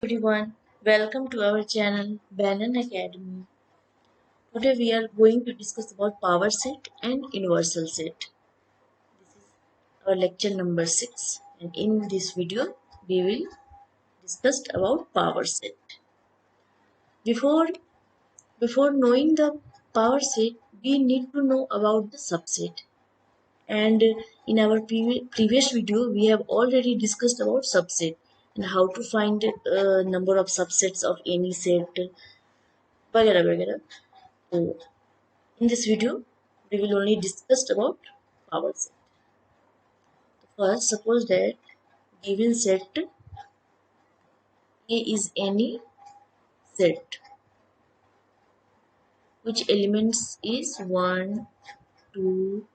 Everyone, welcome to our channel Banyan Academy. Today we are going to discuss about power set and universal set. This is our lecture number 6 and in this video we will discuss about power set. Before knowing the power set, we need to know about the subset. And in our previous video we have already discussed about subset and how to find number of subsets of any set वगैरह वगैरह. So in this video we will only discuss about power set. First, suppose that given set A is any set which elements is 1 2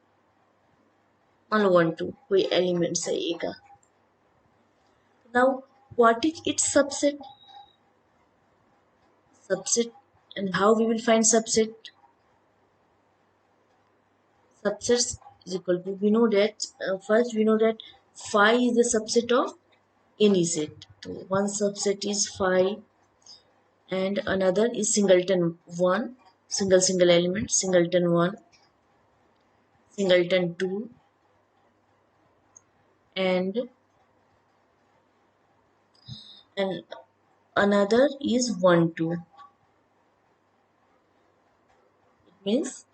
मान लो 1 2 कोई elements है A का. Now what is its subset? And how we will find subset? Subsets is equal to, we know that first we know that phi is the subset of any set. So one subset is phi and another is singleton 1, single element, singleton 1, singleton 2, and another is 1 2. It means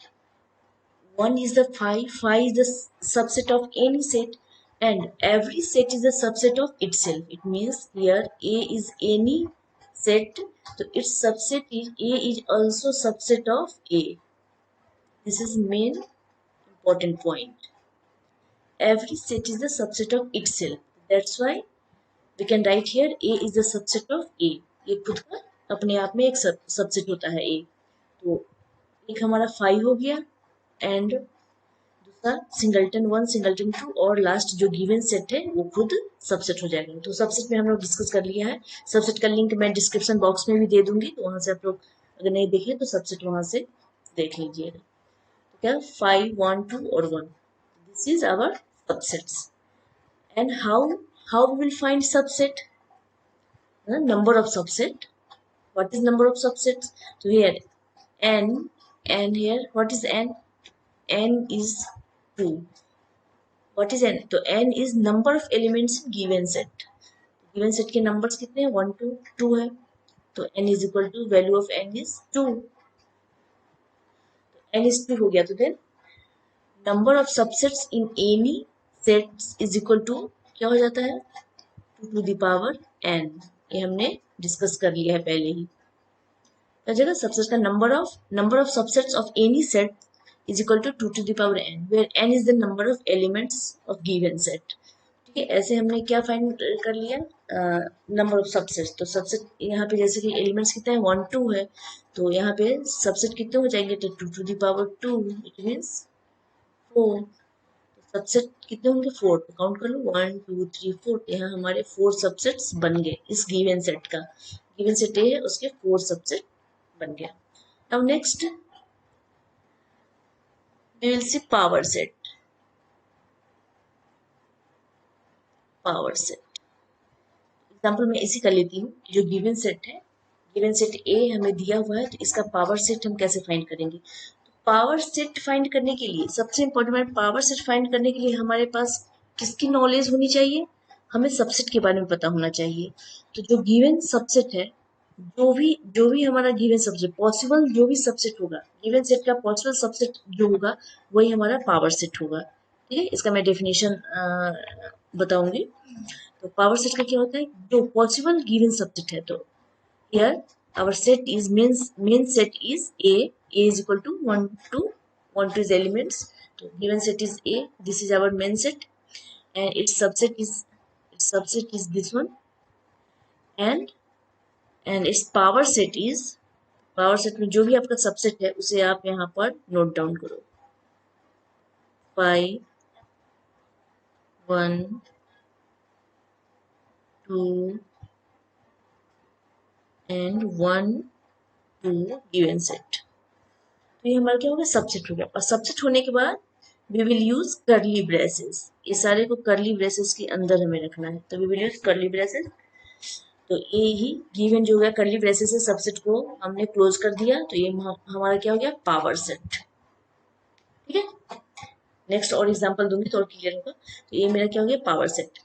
1 is the phi is the subset of any set and every set is a subset of itself. It means here A is any set, so its subset is A is also subset of A. This is main important point. Every set is the subset of itself. That's why we can write here A is the subset of A. ये खुद का अपने आप में एक subset होता है A. तो एक हमारा phi हो गया एंड दूसरा सिंगलटन 1 सिंगलटन 2 और लास्ट जो गिवन सेट है वो खुद सबसेट हो जाएगा. तो सबसेट में हम लोग डिस्कस कर लिया है. सबसेट का लिंक मैं डिस्क्रिप्शन बॉक्स में भी दे दूंगी, तो वहां से आप लोग अगर नहीं देखे तो सबसेट वहां से देख लीजिएगा. तो क्या 5 1 2 और 1, this is our subsets. And how we will find subset? The number of subset. What is number of subsets? So here n, and here what is n? N is 2. What is n? So n is number of elements in given set. Given set के numbers कितने हैं? 1 2 2 है. तो n is equal to value of n is 2. n is 2 हो गया. तो then number of subsets in any set is equal to क्या हो जाता है? 2 to the power n. ये हमने डिस्कस कर लिया है पहले ही. क्या जगह सबसेट का number of subsets of any set is equal to 2 to the power n, where n is the number of elements of given set. ठीक है, ऐसे हमने क्या फाइंड कर लिया? Number of subsets. तो सबसेट यहाँ पे जैसे कि एलिमेंट्स कितने हैं? 1 2 है, तो यहाँ पे सबसेट कितने हो जाएंगे? तो 2 to the power 2, it means 4. Subset कितने होंगे? 4. तो काउंट कर लो 1 2 3 4. यहाँ हमारे 4 सबसेट्स बन गए इस गिवन सेट का. गिवन सेट ए है, उसके 4 सबसेट बन गया. Now next we will see power set. Example मैं इसी कर लेती हूँ. जो गिवन सेट है, गिवन सेट ए हमें दिया हुआ है, तो इसका पावर सेट हम कैसे फाइंड करेंगे? पावर सेट फाइंड करने के लिए सबसे इम्पोर्टेंट है, पावर सेट फाइंड करने के लिए हमारे पास किसकी नॉलेज होनी चाहिए? हमें सबसेट के बारे में पता होना चाहिए. तो जो गिवन सबसेट है, जो भी हमारा गिवन सबसेट पॉसिबल, जो भी सबसेट होगा गिवन सेट का पॉसिबल सबसेट जो होगा वही हमारा पावर सेट होगा. ठीक है, इसका मैं डेफिनेशन बताऊंगी. तो पावर सेट का क्या होता है? जो पॉसिबल गिवन सबसेट है. तो here our set is main set is A is equal to 1 2 is elements. So given set is A, this is our main set and its subset is this one, and its power set में जो भी आपका subset है उसे आप यहाँ पर note down करो. 5 1 2 and 1 2 given set. तो ये हमारा क्या हो गया? सबसेट हो गया. और सबसेट होने के बाद we will use curly braces. ये सारे को करली ब्रेसेस के अंदर हमें रखना है, तो we will use curly braces. तो ये ही गिवन जो हो गया कर्ली ब्रेसेस से सबसेट को हमने क्लोज कर दिया, तो ये हमारा क्या हो गया पावर सेट। ठीक है, नेक्स्ट और एग्जांपल दूंगी तो और क्लियर होगा। तो ये मेरा क्या हो गया पावर सेट।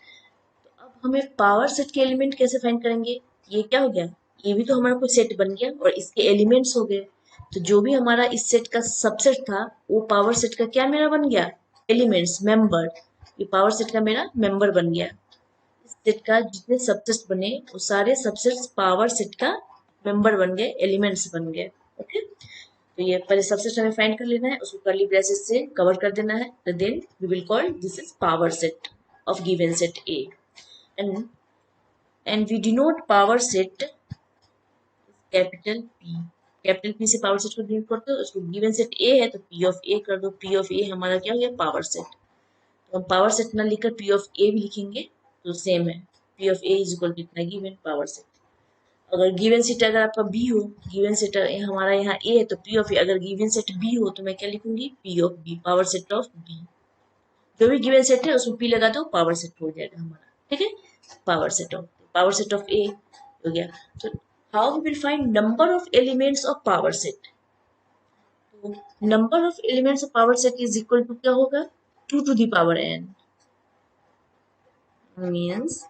अब हमें पावर सेट के एलिमेंट कैसे फाइंड करेंगे, ये क्या हो गया, ये भी तो हमारा कोई सेट बन गया और इसके एलिमेंट्स हो गए। तो जो भी हमारा इस सेट का सबसेट था वो पावर सेट का क्या मेरा बन गया, एलिमेंट्स, मेंबर। ये पावर सेट का मेरा मेंबर बन गया। इस सेट का जितने सबसेट्स बने वो सारे सबसेट्स पावर सेट का मेंबर बन गए, एलिमेंट्स बन गए। ओके, तो ये पहले सबसेट हमें फाइंड कर लेना है, उसको कर्ली ब्रेसेस से कवर कर देना है, तो then we will call this is power set of given set A, and we denote power set capital P। Capital P से पावर सेट को डिनोट करते हो, उसको गिवन सेट A है तो P ऑफ A कर दो, P ऑफ A हमारा क्या हो गया पावर सेट। तो हम पावर सेट ना लिखकर P ऑफ A भी लिखेंगे तो सेम है, P of A is equal to इतना गिवन पावर सेट। अगर गिवन सेट अगर आपका B हो, गिवन सेट हमारा यहाँ A है तो P ऑफ A, अगर गिवन सेट B हो तो मैं क्या लिखूंगी P of B, power set of B। जो भी गिवन सेट है उसमें P लगा दो, पावर सेट हो जाएगा हमारा। ठीक है, पावर सेट ऑफ A हो गया। तो how we will find number of elements of power set, तो number of elements of power set is equal to क्या होगा 2 to the power n। Means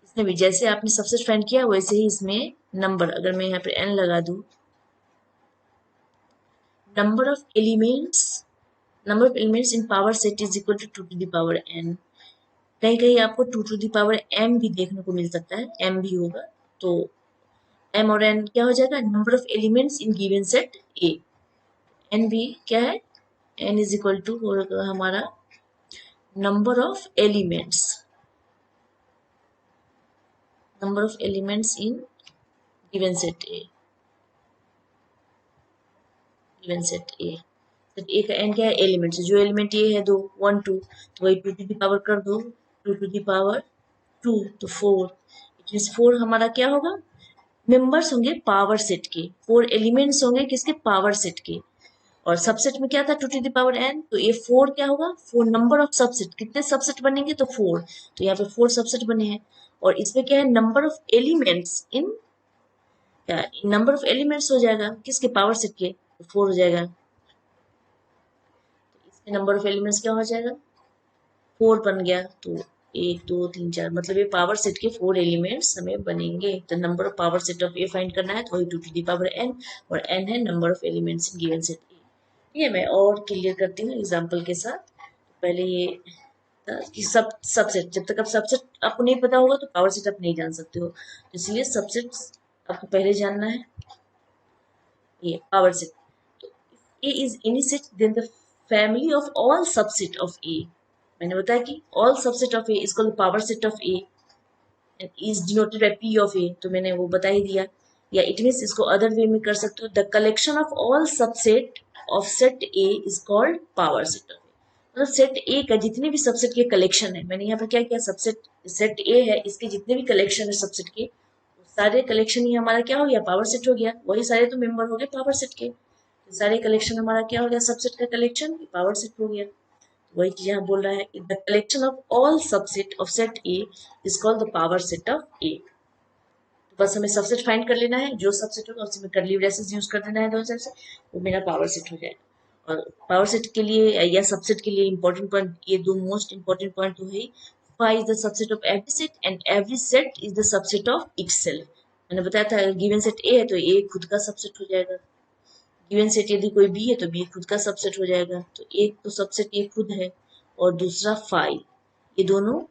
इसमें भी जैसे आपने सबसे फाइंड किया वैसे ही इसमें नंबर, अगर मैं यहाँ पे n लगा दूं, number of elements in power set is equal to 2 to the power n। कहीं कहीं आपको 2 टू द पावर m भी देखने को मिल सकता है, m भी होगा, तो m और n क्या हो जाएगा, number of elements in given set A। n भी क्या है, n इज इक्वल टू होगा हमारा number of elements in given set A। Given set A, set A का n क्या है, एलिमेंट्स, जो एलिमेंट ये है 2 1 2, तो वही 2 टू द पावर कर दो, 2 टू द पावर 2 तो 4। इट मीन्स 4 हमारा क्या होगा, मेंबर्स होंगे पावर सेट के, 4 एलिमेंट्स होंगे किसके, पावर सेट के। और सबसेट में क्या था 2 टू द पावर n, तो ये 4 क्या होगा, 4 नंबर ऑफ सबसेट, कितने सबसेट बनेंगे तो 4, तो यहाँ पे 4 सबसेट बने हैं। और इसमें क्या है, नंबर ऑफ एलिमेंट्स इन, क्या नंबर ऑफ एलिमेंट्स हो जाएगा किसके, पावर सेट के, तो 4 हो जाएगा। तो इसमें नंबर ऑफ एलिमेंट्स क्या हो जाएगा, 4 बन गया, तो 1 2 3 4, मतलब ये पावर सेट के 4 एलिमेंट्स हमें बनेंगे। तो number of power set of A find करना है, तो वही 2 टू द पावर n, और n है number of elements in given set ए। ये मैं और क्लियर करती हूँ एग्जांपल के साथ। पहले ये था कि सबसेट, जब तक आप सबसेट आपको नहीं पता होगा तो पावर सेट आप नहीं जान सकते हो, तो इसलिए सबसेट आपको पहले जानना है। ये पावर सेट, तो A is any set then the family of all subset of A। मैंने बताया कि all subset of A is called the power set of A and is denoted by P of A, तो मैंने वो बता ही दिया। या इट मीन्स इसको अदर वे में कर सकते हो, the collection of all subset of set A is called power set of A। मतलब सेट A का जितने भी सबसेट के कलेक्शन है, मैंने यहाँ पर क्या किया, सबसेट सेट A है, इसके जितने भी कलेक्शन है सबसेट के, सारे कलेक्शन ही हमारा क्या हो गया, पावर सेट हो गया। वही सारे तो मेंबर हो गए पावर सेट के, तो सारे कलेक्शन हमारा क्या हो गया, सबसेट का कलेक्शन पावर सेट हो गया। वही चीज यहाँ बोल रहा है, the collection of all subset of set A is called the power set of A. तो बस हमें सबसेट फाइंड कर लेना है, जो सबसेट होगा उसमें कर्ली ब्रेसेस यूज कर देना है दोनों साइड से, वो मेरा पावर सेट हो जाएगा। और पावर सेट के लिए या सबसेट के लिए इंपॉर्टेंट पॉइंट, ये दो मोस्ट इंपॉर्टेंट पॉइंट तो है, phi is the subset of every set and every set is the subset of itself। मैंने बताया था गिवन सेट ए है तो ए खुद का सबसेट हो जाएगा, गिवन सेट यदि कोई बी है तो बी खुद का सबसेट हो जाएगा। तो एक तो सबसेट ये खुद है और दूसरा फाई, ये दोनों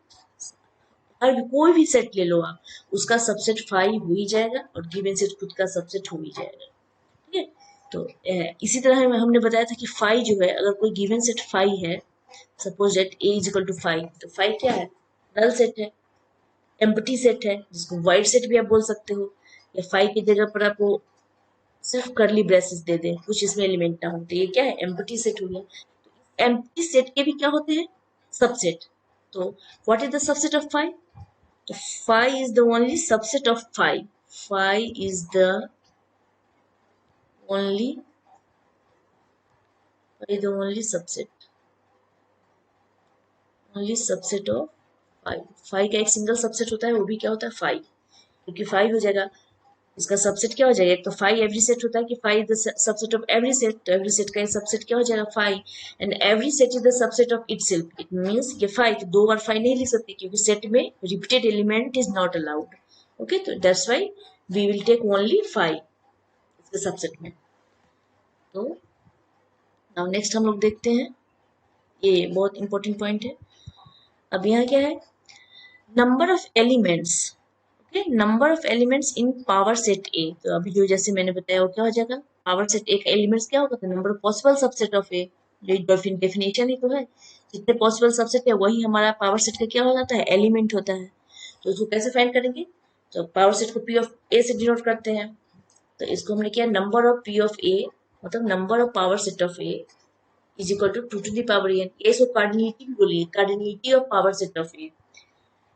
हर कोई भी सेट ले लो आप उसका सबसेट फाई हो ही जाएगा और गिवन सेट खुद का सबसेट हो ही जाएगा। ठीक है, तो इसी तरह हमने बताया था कि फाई जो है, अगर कोई गिवन सेट फाई है, suppose that A is equal to phi, तो फाई क्या है, नल सेट है, एम्प्टी सेट है, जिसको वाइड सेट भी आप बोल सकते हो। या फाई की जगह पर आपको सिर्फ करली ब्रेसेस दे दें, कुछ इसमें एलिमेंट ना हो, तो ये क्या है, एम्प्टी सेट हो गया। एम्प्टी सेट के भी क्या होते हैं, सबसेट। तो what is the subset of five, तो five is the only subset of five, five is the only subset of five. Five का एक सिंगल सबसेट होता है, वो भी क्या होता है, फाइव। क्योंकि 5 हो जाएगा, इसका सबसेट क्या हो जाएगा, एक तो 5 एवरी सेट होता है कि 5 the subset of every set, तो एवरी सेट का सबसेट क्या हो जाएगा 5, and every set is the subset of itself. It means ये 5 तो 2 बार 5 नहीं लिख सकते क्योंकि सेट में repeated element is not allowed. Okay, तो that's why we will take only 5 इसके सबसेट में। तो नाउ नेक्स्ट हम लोग देखते हैं, ये बहुत इंपॉर्टेंट पॉइंट है। अब यहाँ क्या है, number of elements. Okay, number of elements in power set ए, तो अभी जो जैसे मैंने बताया वो क्या हो जाएगा, पावर सेट ए का एलिमेंट्स क्या होगा, तो number of possible subset of A, जो डेफिनेशन ही तो है, जितने पॉसिबल सबसेट है वही हमारा पावर सेट का क्या हो जाता है, एलिमेंट होता है। तो इसको कैसे फाइंड करेंगे, तो पावर सेट को पी ऑफ ए से डिनोट करते हैं, तो इसको हमने किया number of P of A, मतलब number of power set of A is equal to 2 to the power N. इसको कार्डिनलिटी भी बोलिए, cardinality of power set of A,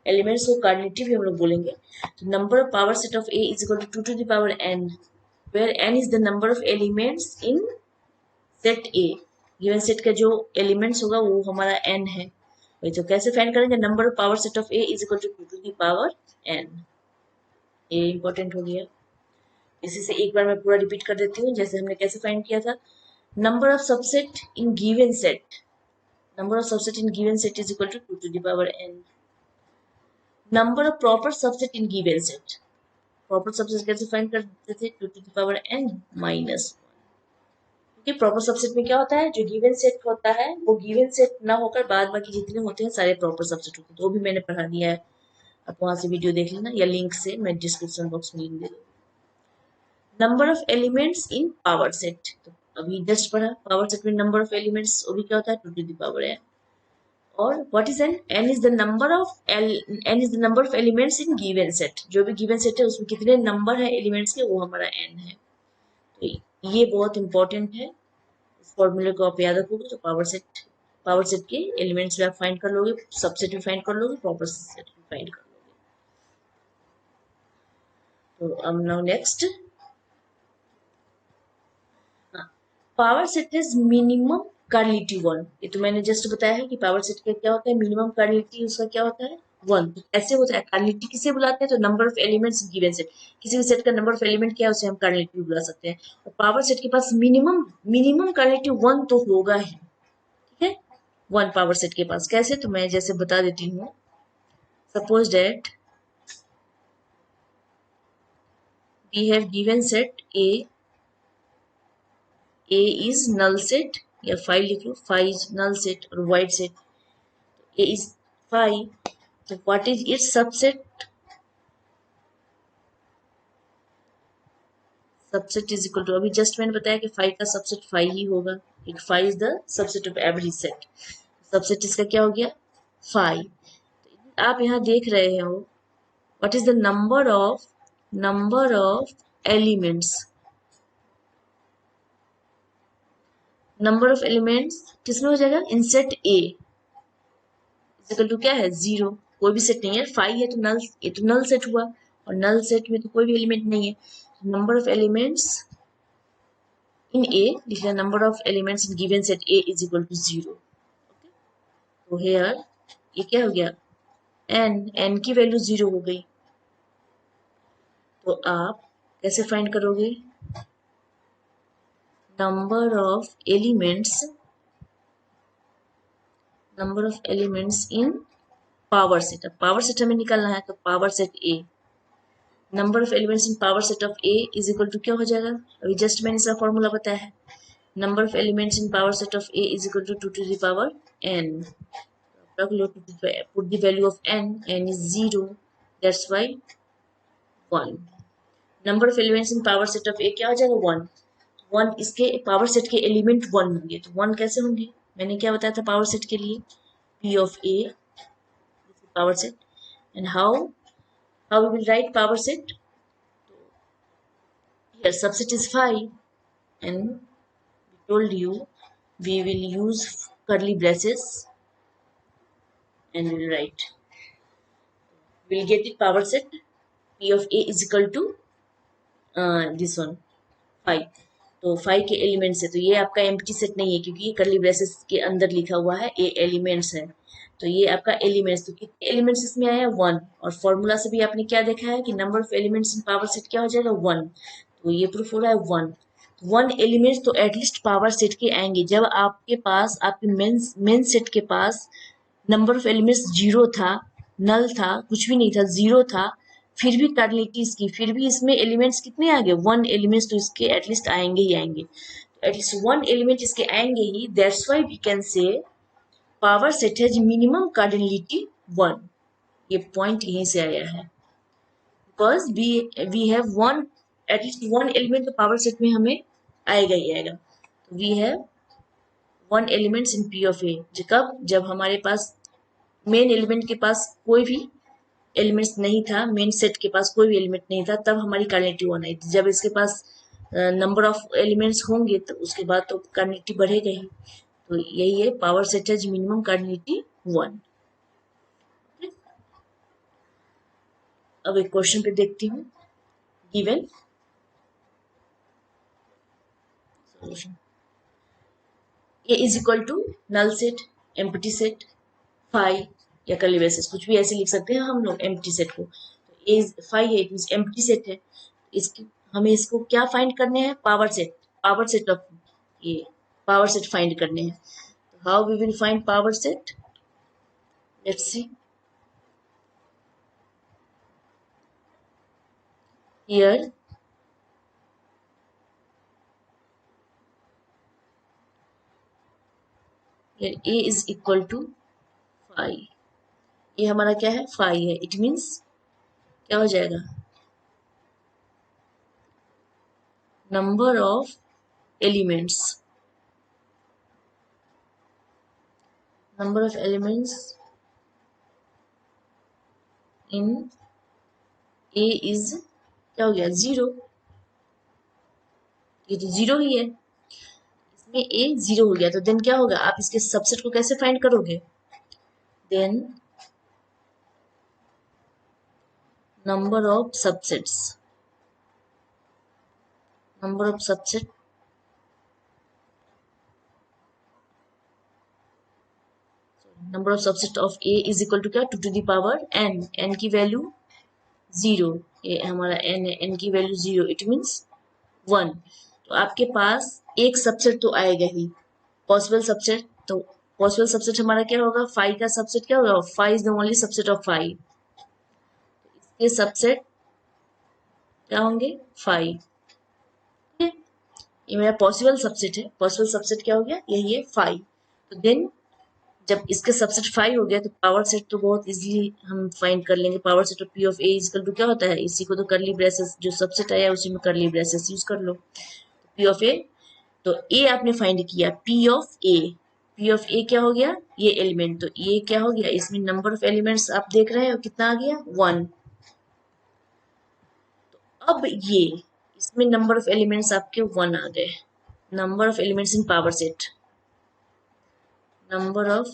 elements को कार्डिनलिटी भी हम लोग बोलेंगे। तो number of power set of A is equal to 2 to the power n, where n is the number of elements in set A. Given set का जो elements होगा वो हमारा n है। वही तो कैसे फाइंड करेंगे, number of power set of A is equal to 2 to the power n। ये इंपॉर्टेंट हो गया, इसी से एक बार मैं पूरा रिपीट कर देती हूँ, जैसे हमने कैसे फाइंड किया था। Number of subset in given set, number of subset in given set is equal to 2 to the power n. Number of proper subset in given set, proper subset कैसे फाइंड करते थे, 2 to the power n minus 1। क्योंकि proper subset में क्या होता है, जो given set होता है वो गिवन सेट ना होकर बाद बाकी जितने होते हैं सारे प्रॉपर सबसेट होते हैं, तो वो भी मैंने पढ़ा दिया है, आप वहां से वीडियो देख लेना या लिंक से मैं डिस्क्रिप्शन बॉक्स में लिंक दे दूंगी। Number of elements in power set, तो अभी जस्ट पढ़ा, पावर सेट में नंबर ऑफ एलिमेंट्स वो भी क्या होता है, 2 to the power n। और what is n, n is the number of n is the number of elements in given set, जो भी given set है उसमें कितने नंबर है एलिमेंट्स के, वो हमारा n है। तो ये बहुत इंपॉर्टेंट है, इस फॉर्मूले को आप याद रखोगे तो पावर सेट के एलिमेंट्स भी आप फाइंड कर लोगे, सबसेट भी फाइंड कर लोगे, प्रॉपर सेट भी फाइंड कर लोगे। तो अब now next, power set is minimum cardinality 1। ये तो मैंने जस्ट बताया है कि पावर सेट का क्या होता है, मिनिमम कार्डिनलिटी उसका क्या होता है 1। तो ऐसे होता है, कार्डिनलिटी किसे बुलाते हैं, तो number of elements given set, किसी भी सेट का नंबर ऑफ एलिमेंट क्या है उसे हम कार्डिनलिटी बुला सकते हैं। और पावर सेट के पास मिनिमम मिनिमम कार्डिनलिटी 1 तो होगा ही, ठीक है, 1 पावर सेट के पास। कैसे, तो मैं जैसे बता देती हूँ, suppose that we have given set A is null set, या 5 लिख लो, 5 is null set और void set, A is 5, तो what is its subset, subset is equal to, अभी जस्ट मैंने बताया कि 5 का सबसेट 5 ही होगा, क्योंकि 5 is the subset of every set, subset इसका क्या हो गया 5। आप यहाँ देख रहे हो what is the number of elements, number of elements किसमें हो जाएगा, in set A equal to क्या है 0, कोई भी सेट नहीं है, 5 है तो नल, ये तो नल सेट हुआ, और नल सेट में तो कोई भी एलिमेंट नहीं है, number of elements in A लिख लिया, number of elements in given set A is equal to 0। तो हेयर ये क्या हो गया, n की वैल्यू 0 हो गई। तो आप कैसे फाइंड करोगे, number of elements in power set, अब पावर सेट हमें निकालना है, तो power set A, number of elements in power set of A is equal to क्या हो जाएगा, अभी जस्ट मैंने इसका फॉर्मूला बताया है, number of elements in power set of A is equal to 2 to the power n, रख लो, put the value of n is 0, that's why 1। Number of elements in power set of A क्या हो जाएगा 1, इसके power set के element 1 होंगे, तो 1 कैसे होंगे, मैंने क्या बताया था पावर सेट के लिए, p of a power set, and how we will write power set, here subset is 5 and we told you we will use curly braces and we'll write, we'll get it power set p of a is equal to this one 5, तो 5 के elements है, तो ये आपका empty set नहीं है क्योंकि ये कर्ली ब्रेसेस के अंदर लिखा हुआ है ए एलिमेंट्स है। तो ये आपका एलिमेंट्स, तो कितने एलिमेंट्स इसमें आया 1, और फॉर्मूला से भी आपने क्या देखा है कि number of elements in power set क्या हो जाएगा 1, तो ये प्रूफ हो रहा है 1। 1 एलिमेंट्स तो एटलीस्ट पावर सेट के आएंगे। जब आपके पास आपके मेन सेट के पास नंबर ऑफ एलिमेंट्स 0 था, नल था, कुछ भी नहीं था, 0 था, फिर भी टर्निटी इसकी, फिर भी इसमें एलिमेंट्स कितने आ गए 1 एलिमेंट्स, तो इसके एटलीस्ट आएंगे ही आएंगे, एटलीस्ट 1 एलिमेंट इसके आएंगे ही। That's why we can say power set has minimum cardinality 1। ये पॉइंट यहीं से आया है, because we have one, at least 1 element तो पावर सेट में हमें आएगा ही आएगा। We have 1 elements in P of A, जब हमारे पास मेन एलिमेंट के पास कोई भी एलिमेंट्स नहीं था, मेन सेट के पास कोई भी एलिमेंट नहीं था, तब हमारी कार्डिनलिटी 1 आई थी। जब इसके पास नंबर ऑफ एलिमेंट्स होंगे तो उसके बाद तो कार्डिनलिटी बढ़ेगा ही। तो यही है power set has minimum cardinality 1। अब एक क्वेश्चन पे देखती हूँ, given solution A is equal to null set, empty set, phi या कर्ली ब्रेसेस, कुछ भी ऐसे लिख सकते हैं हम लोग एम्प्टी सेट को। तो ए फाई है, इट मींस एम्प्टी सेट है। इसकी हमें इसको क्या फाइंड करने हैं, पावर सेट ऑफ ये पावर सेट फाइंड करने हैं। How we will find power set, let's see. Here a is equal to 5, ये हमारा क्या है 5 है, इट मीन्स क्या हो जाएगा number of elements, in a is क्या हो गया 0, ये तो 0 ही है, इसमें a 0 हो गया, तो देन क्या होगा, आप इसके सबसेट को कैसे फाइंड करोगे, then number of subsets number of subset number of subset of a is equal to क्या 2 to the power n, n की वैल्यू 0, ये हमारा n है, n की वैल्यू 0, इट मीन्स 1। तो आपके पास एक सबसेट तो आएगा ही, पॉसिबल सबसेट। तो पॉसिबल सबसेट हमारा क्या होगा, 5 का सबसेट क्या होगा, 5 is the only subset of 5, इसके सबसेट क्या होंगे 5, ये मेरा पॉसिबल सबसेट है। पॉसिबल सबसेट क्या हो गया, यही है 5। तो देन जब इसके सबसेट 5 हो गया तो पावर सेट तो बहुत इजीली हम फाइंड कर लेंगे। Power set of P of A equal to क्या होता है, इसी को तो करली ब्रेसेस, जो सबसेट आया उसी में करली ब्रेसेस यूज कर लो। पी ऑफ ए, तो ए आपने फाइंड किया, पी ऑफ ए क्या हो गया, ये एलिमेंट, तो ये क्या हो गया, इसमें नंबर ऑफ एलिमेंट्स आप देख रहे हो कितना आ गया 1। तो अब ये इसमें नंबर ऑफ एलिमेंट्स आपके 1 आ गए, number of elements in power set, number of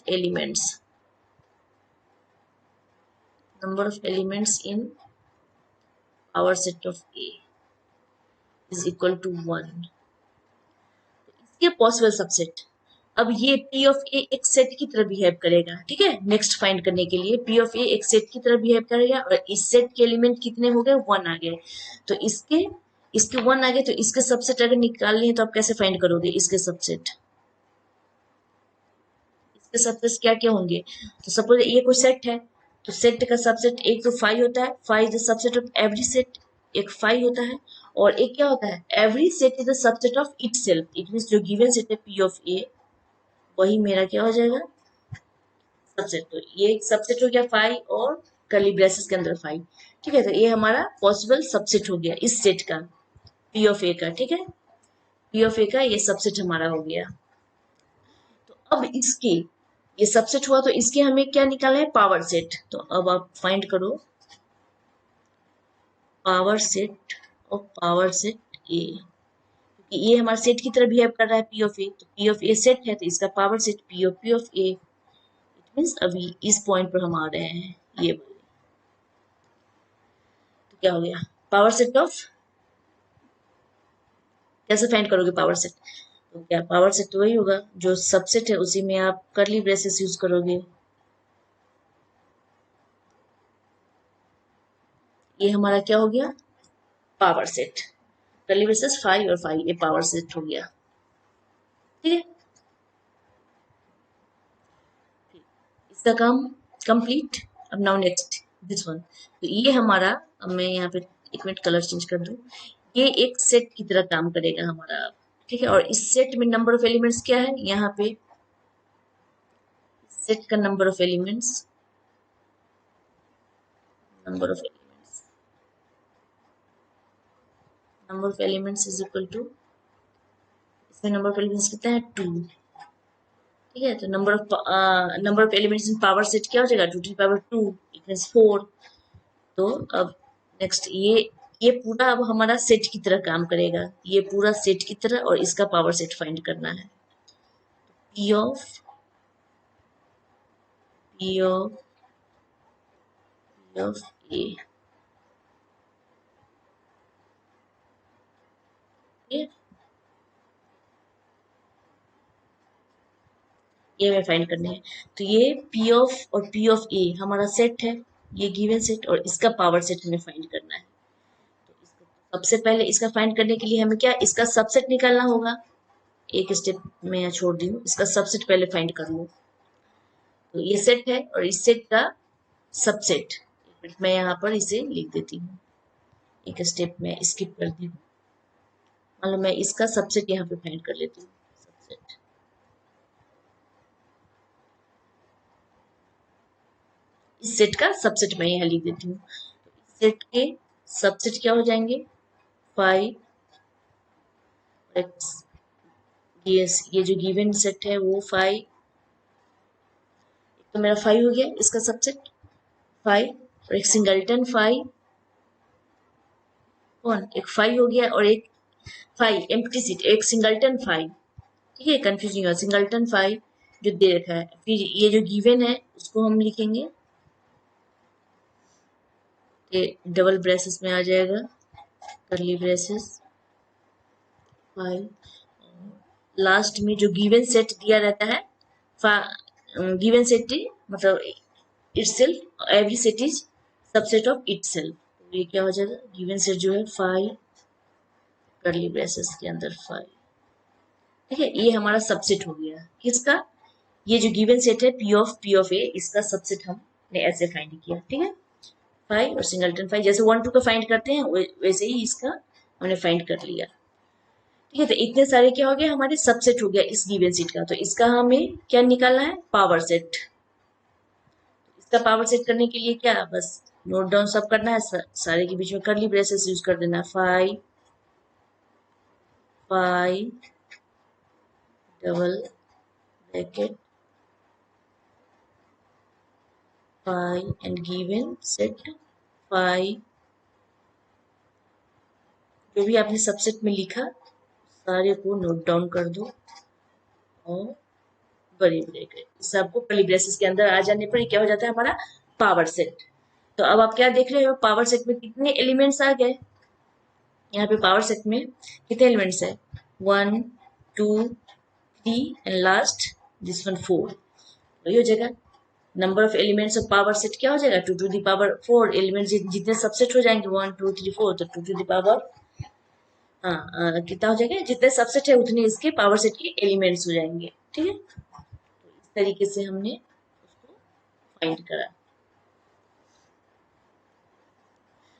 elements in power set of A is equal to 1। इसके पॉसिबल सबसेट, अब ये P of A एक सेट की तरह बिहेव करेगा, ठीक है। नेक्स्ट फाइंड करने के लिए P of A एक सेट की तरह बिहेव करेगा, और इस सेट के एलिमेंट कितने हो गए 1 आ गए, तो इसके 1 आ गए, तो इसके सबसेट अगर निकालने हैं तो आप कैसे फाइंड करोगे, इसके सबसेट क्या क्या होंगे। तो सपोज ये कोई सेट है, तो सेट का सबसेट एक तो 5 होता है, 5 is the subset of every set, एक 5 होता है, और एक क्या होता है, every set is the subset of itself, it means जो गिवन सेट है पी ऑफ ए वही मेरा क्या हो जाएगा सबसेट। तो ये सबसेट हो गया 5 और कर्ली ब्रेसेस के अंदर 5, ठीक है। तो ये हमारा पॉसिबल सबसेट हो गया इस सेट का, पी ऑफ ए का, ठीक है। पी ऑफ ए का ये सबसेट हमारा हो गया। तो अब इसके ये सबसेट हुआ, तो इसके हमें क्या निकालना है, पावर सेट। तो अब आप फाइंड करो power set of power set ए, क्योंकि ये हमारे सेट की तरह बिहेव कर रहा है पी ऑफ ए, तो पी ऑफ ए सेट है तो इसका power set P of A, it means अभी इस पॉइंट पर हम आ रहे हैं ये वाले। तो क्या हो गया, पावर सेट ऑफ कैसे फाइंड करोगे पावर सेट? तो क्या पावर सेट तो वही होगा जो सबसेट है, उसी में आप करली ब्रेसेस यूज करोगे। ये हमारा क्या हो गया? Power set. करली ब्रेसेस 5 और 5, ये पावर सेट हो गया। ठीक है, इसका काम कंप्लीट। अब नाउ नेक्स्ट दिस वन। तो ये हमारा, अब मैं यहाँ पे एक मिनट कलर चेंज कर दूं, ये एक सेट की तरह काम करेगा हमारा। ठीक है, और इस सेट में नंबर ऑफ एलिमेंट्स क्या है? यहाँ पे सेट का number of elements, number of elements, number of elements is equal to, इसमें नंबर ऑफ एलिमेंट्स कितना है? 2। ठीक है, तो number of elements in power set क्या हो जाएगा? 2 to the power 2, it means 4। तो अब नेक्स्ट ये पूरा अब हमारा सेट की तरह काम करेगा, ये पूरा सेट की तरह, और इसका पावर सेट फाइंड करना है। P of P of P of A, ये हमें फाइंड करने हैं। तो ये पी ऑफ और पी ऑफ ए हमारा सेट है, ये गिवन सेट, और इसका पावर सेट हमें फाइंड करना है। तो सबसे पहले इसका फाइंड करने के लिए हमें क्या, इसका सबसेट निकालना होगा। एक स्टेप मैं यहाँ छोड़ दी हूँ, इसका सबसेट पहले फाइंड कर लो। तो ये सेट है और इस सेट का सबसेट, एक मिनट मैं यहाँ पर इसे लिख देती हूँ, एक स्टेप में स्किप कर दी हूँ। मान लो मैं इसका सबसेट यहाँ पे फाइंड कर लेती हूँ। सबसेट, इस सेट का सबसेट मैं यहाँ लिख देती हूँ। तो इस सेट के सबसेट क्या हो जाएंगे? 5 एक्स, ये जो गिवन सेट है वो 5, तो मेरा 5 हो गया इसका सबसेट 5, और एक सिंगलटन 5, कौन एक 5 हो गया, और एक 5 एम्प्टी सीट, एक सिंगलटन 5। ठीक है, कंफ्यूज नहीं हुआ, सिंगलटन 5 जो दे रखा है। फिर ये जो गिवन है उसको हम लिखेंगे, ये डबल ब्रेसेस में आ जाएगा, करली ब्रेसेस 5, लास्ट में जो गिवन सेट दिया रहता है, गिवन सेट मतलब itself, every set is subset of itself. तो ये क्या हो जाएगा? गिवन सेट जो है 5, करली ब्रेसेस के अंदर 5। ठीक है, ये हमारा सबसेट हो गया किसका? ये जो गिवन सेट है पी ऑफ ए, इसका सबसेट हमने ऐसे फाइंड किया। ठीक है, 5 और सिंगलटन 5, जैसे 1 2 का फाइंड करते हैं वैसे ही इसका हमने फाइंड कर लिया। ठीक है, तो इतने सारे क्या हो गया? हमारे सबसेट हो गया इस गिवन सेट का। तो इसका हमें क्या निकालना है? Power set. इसका पावर सेट करने के लिए क्या, बस नोट डाउन सब करना है, सारे के बीच में करली ब्रेसेस यूज कर देना। 5 double bracket 5 and given set 5, जो भी आपने सबसेट में लिखा सारे को नोट डाउन कर दो, और बड़ी ब्रैकेट, इससे आपको कर्ली ब्रेसेस के अंदर आ जाने पर क्या हो जाता है? हमारा पावर सेट। तो अब आप क्या देख रहे हो? पावर सेट में कितने एलिमेंट्स आ गए? यहाँ पे पावर सेट में कितने एलिमेंट्स है? 1 2 3 एंड लास्ट दिस वन 4। वही हो जाएगा number of elements of power set, क्या हो जाएगा? 2 टू द पावर 4 एलिमेंट्स जितने सबसेट हो जाएंगे 1 2 3 4, तो 2 टू द पावर, हाँ कितना हो जाएगा? जितने सबसेट है उतने इसके पावर सेट के एलिमेंट्स हो जाएंगे। ठीक है, तो इस तरीके से हमने उसको फाइंड करा।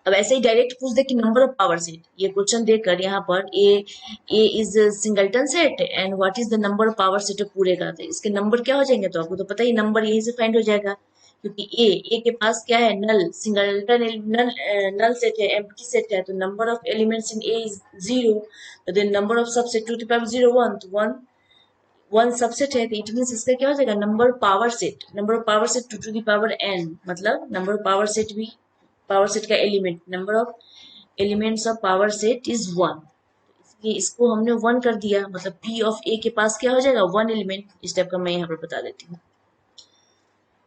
अब ऐसे ही डायरेक्ट पूछ दे कि नंबर ऑफ पावर सेट, ये क्वेश्चन देकर यहाँ पर A is singleton set and what is the number of power set पूरे का, तो इसके नंबर क्या हो जाएंगे? तो आपको तो पता ही, नंबर यहीं से फाइंड हो जाएगा, क्योंकि ए के पास क्या है? Null, singleton null, null set है, एम्प्टी सेट है, तो number of elements in A is 0, तो then number of subset 2 to power 0 1, तो 1 सबसेट है, तो इट मींस इसका क्या हो जाएगा? Number power set, number of power set 2 to the power n, मतलब नंबर ऑफ पावर सेट भी, पावर सेट का element, number of elements of power set is 1, इसलिए इसको हमने 1 कर दिया, मतलब पी ऑफ ए के पास क्या हो जाएगा? 1 एलिमेंट। इस टाइप का मैं यहाँ पर बता देती हूँ।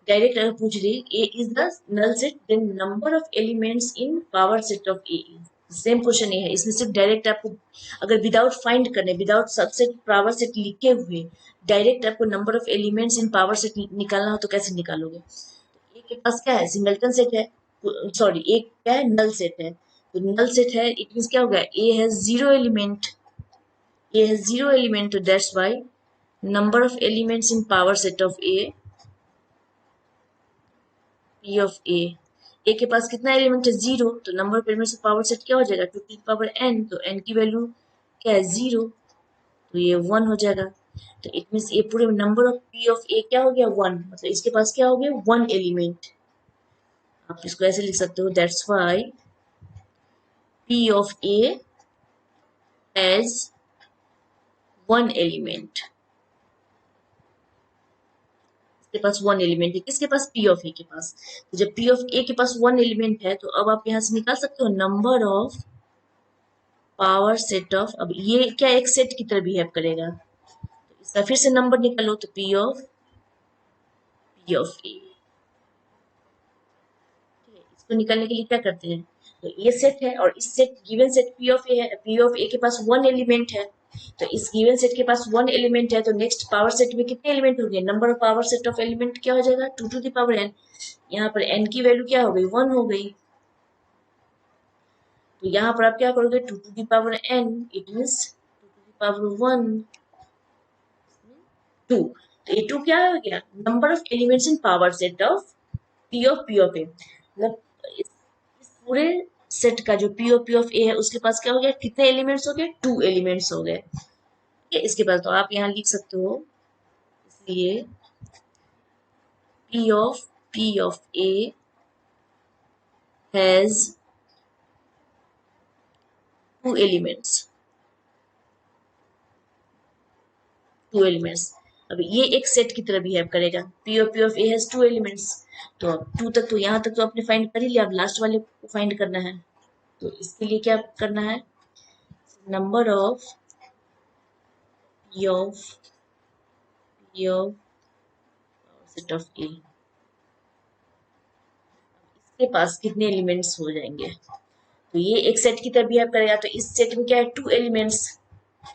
डायरेक्ट अगर पूछ रही A is the null set, then number of elements in power set of A is, same question ये है, इसमें सिर्फ डायरेक्ट आपको अगर विदाउट फाइंड करने, विदाउट सबसेट पावर सेट लिखे हुए डायरेक्ट आपको number of elements in power set निकालना हो तो कैसे निकालोगे? ए के पास क्या है, सिंगलटन सेट है, सॉरी एक क्या है, नल सेट है। तो नल सेट है इट मींस क्या होगा, A has zero element, A has zero element, तो that's why number of elements in power set of A, P of A के पास कितना एलिमेंट है, जीरो, तो number of elements of power set क्या हो जाएगा, टू टू पावर n, तो n की वैल्यू क्या है, जीरो, तो ये वन हो जाएगा। तो इट मीन्स ये पूरे number of P of A क्या हो गया, वन, मतलब इसके पास क्या हो गया, वन एलिमेंट। आप इसको ऐसे लिख सकते हो, that's why P of A has one element, के पास वन एलिमेंट है, किसके पास, पी ऑफ ए के पास। तो जब पी ऑफ ए के पास वन एलिमेंट है तो अब आप यहाँ से निकाल सकते हो number of power set of, अब ये क्या एक सेट की तरह बिहेव करेगा, तो इसका फिर से नंबर निकालो, तो पी ऑफ ए, इसको निकालने के लिए क्या करते हैं, तो ये सेट है और इस set given set P of A है, पी ऑफ ए के पास वन एलिमेंट है, तो इस गिवन सेट के पास वन एलिमेंट है, तो नेक्स्ट पावर सेट में कितने एलिमेंट होंगे, number of power set of element क्या हो जाएगा, two to the power N. यहाँ पर एन की वैल्यू क्या हो गई, वन हो गई, तो यहाँ पर आप क्या करोगे, two to the power n, it means two to the power one, two, तो ये टू क्या हो गया, number of elements in power set of P of A, मतलब इस पूरे सेट का जो पी ऑफ ए है उसके पास क्या हो गया, कितने एलिमेंट्स हो गए, टू एलिमेंट्स हो गए, ठीक है। इसके पास तो आप यहाँ लिख सकते हो, इसलिए P of A has two elements, two elements. अब ये एक सेट की तरह बिहेव करेगा, P of A has two elements, तो अब टू तक तो यहाँ तक तो आपने फाइंड कर ही लिया, अब लास्ट वाले को फाइंड करना है, तो इसके लिए क्या करना है, number of P of set of A, इसके पास कितने एलिमेंट्स हो जाएंगे, तो ये एक सेट की तरह बिहेव करेगा, तो इस सेट में क्या है, टू एलिमेंट्स,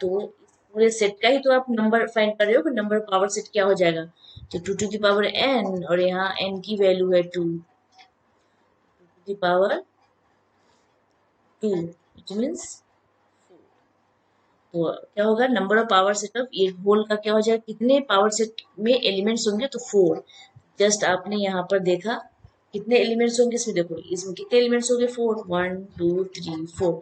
तो इस पूरे सेट का ही तो आप नंबर फाइंड कर रहे हो, नंबर पावर सेट क्या हो जाएगा, तो two to the power N, और यहाँ एन की वैल्यू है two to the power two, it means, तो क्या होगा, number of power set of ये होल का क्या हो जाएगा, कितने पावर सेट में एलिमेंट्स होंगे, तो फोर, जस्ट आपने यहाँ पर देखा कितने एलिमेंट्स होंगे, इसमें देखो इसमें कितने एलिमेंट्स होंगे, four, one two three four.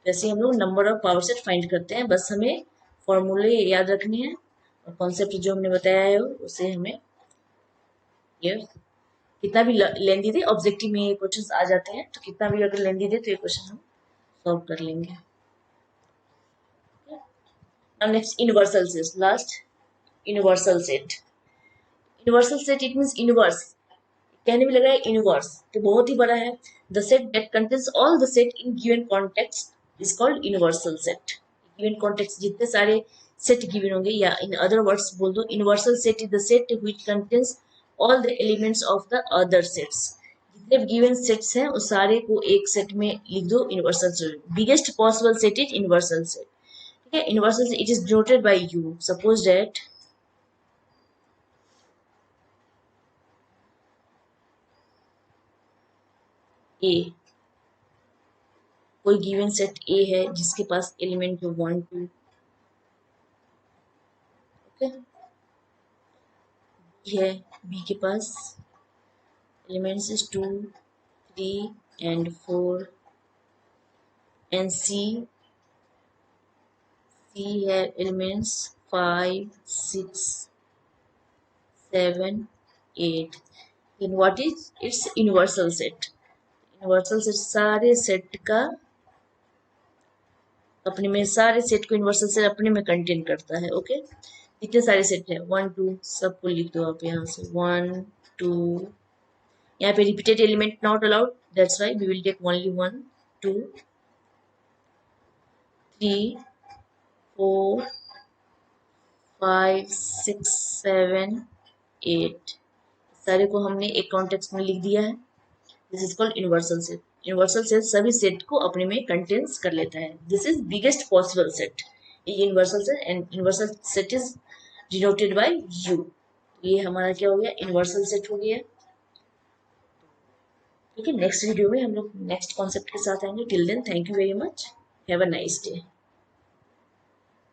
वैसे हम लोग number of power set find करते हैं, बस हमें फॉर्मूले याद रखने हैं और कॉन्सेप्ट जो हमने बताया है उसे हमें ये कितना भी लेंदी दे, ऑब्जेक्टिव में ये क्वेश्चंस आ जाते हैं, तो कितना भी अगर लेंदी दे तो ये क्वेश्चन हम सॉल्व कर लेंगे। Now next universal set, last universal set, universal set it means universe, कहने में लग रहा है यूनिवर्स, तो बहुत ही बड़ा है, the set that contains all the set in given context is called universal set. Given context जितने सारे सेट गिवन होंगे, या इन अदर वर्ड्स बोल दो, universal set is the set which contains all the elements of the other sets, जितने given sets हैं उस सारे को एक सेट में लिख दो, universal set, biggest possible set is universal set, ठीक है। Universal it is denoted by U, suppose that A, कोई गिवन सेट ए है जिसके पास एलिमेंट है वन टू, ओके, बी है, बी के पास elements is two three and four, and C है elements five six seven eight, then what is its universal set, universal set सारे सेट का अपने में, सारे सेट को यूनिवर्सल सेट अपने में कंटेन करता है, ओके। जितने सारे सेट है वन टू सबको लिख दो आप यहाँ से, वन टू, यहाँ पे repeated element not allowed, that's why we will take only one two three four five six seven eight, सारे को हमने एक कॉन्टेक्स्ट में लिख दिया है, this is called universal set. Universal set सभी सेट को अपने में कंटेन्स कर लेता है. This is biggest possible set. ये universal set and universal set is denoted by U. ये हमारा क्या हो गया, यूनिवर्सल सेट हो गया. ठीक है, नेक्स्ट वीडियो में हम लोग नेक्स्ट कॉन्सेप्ट के साथ आएंगे. Till then thank you very much. Have a nice day.